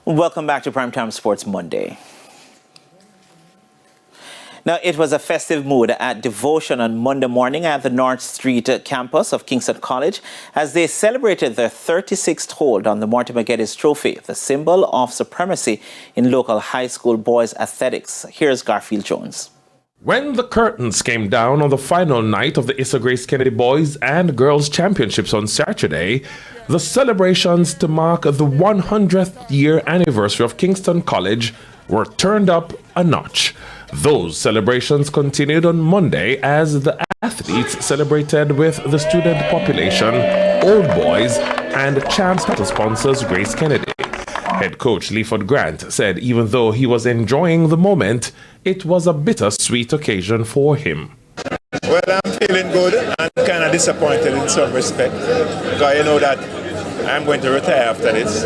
Welcome back to Primetime Sports Monday. Now, it was a festive mood at Devotion on Monday morning at the North Street campus of Kingston College as they celebrated their 36th hold on the Mortimer Geddes Trophy, the symbol of supremacy in local high school boys athletics. Here's Garfield Jones. When the curtains came down on the final night of the Issa Grace Kennedy Boys and Girls Championships on Saturday, the celebrations to mark the 100th year anniversary of Kingston College were turned up a notch. Those celebrations continued on Monday as the athletes celebrated with the student population, Old Boys, and Champs title sponsors Grace Kennedy. Head coach Leaford Grant said even though he was enjoying the moment, it was a bittersweet occasion for him. Well, I'm feeling good and kind of disappointed in some respect because you know that I'm going to retire after this.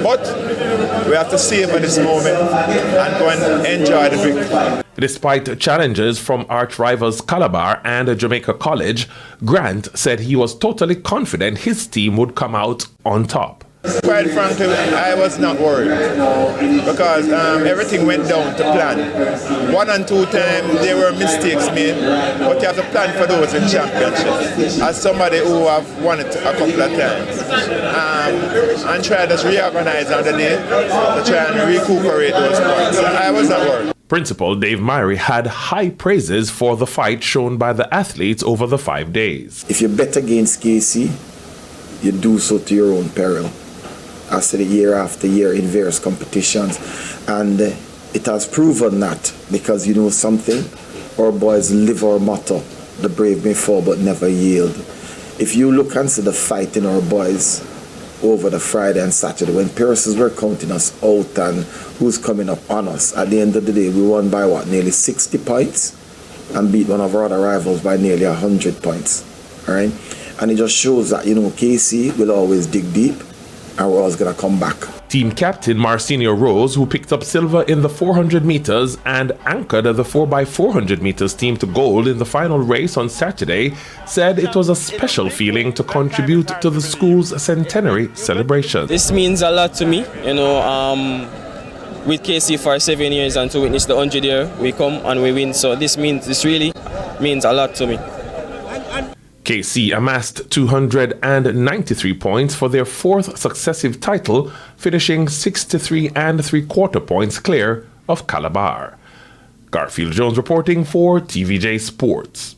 But we have to savor this moment and go and enjoy the victory. Despite challenges from arch rivals Calabar and Jamaica College, Grant said he was totally confident his team would come out on top. Quite frankly, I was not worried because everything went down to plan. 1 and 2 times there were mistakes made, but you have to plan for those in championships. As somebody who have won it a couple of times, and try to reorganize on the day to try and recuperate those points. I was not worried. Principal Dave Myrie had high praises for the fight shown by the athletes over the 5 days. If you bet against KC, you do so to your own peril. I said year after year in various competitions, and it has proven that because you know something, our boys live our motto: the brave may fall but never yield. If you look and see the fight in our boys over the Friday and Saturday when Pierces were counting us out and who's coming up on us, at the end of the day we won by nearly 60 points and beat one of our other rivals by nearly 100 points. All right, and it just shows that KC will always dig deep. And we're always going to come back. Team captain Marcinio Rose, who picked up silver in the 400 meters and anchored the 4x400 meters team to gold in the final race on Saturday, said it was a special feeling to contribute to the school's centenary celebration. This means a lot to me, with KC for 7 years and to witness the 100 year, we come and we win. So this really means a lot to me. KC amassed 293 points for their 4th successive title, finishing 63 3/4 points clear of Calabar. Garfield Jones reporting for TVJ Sports.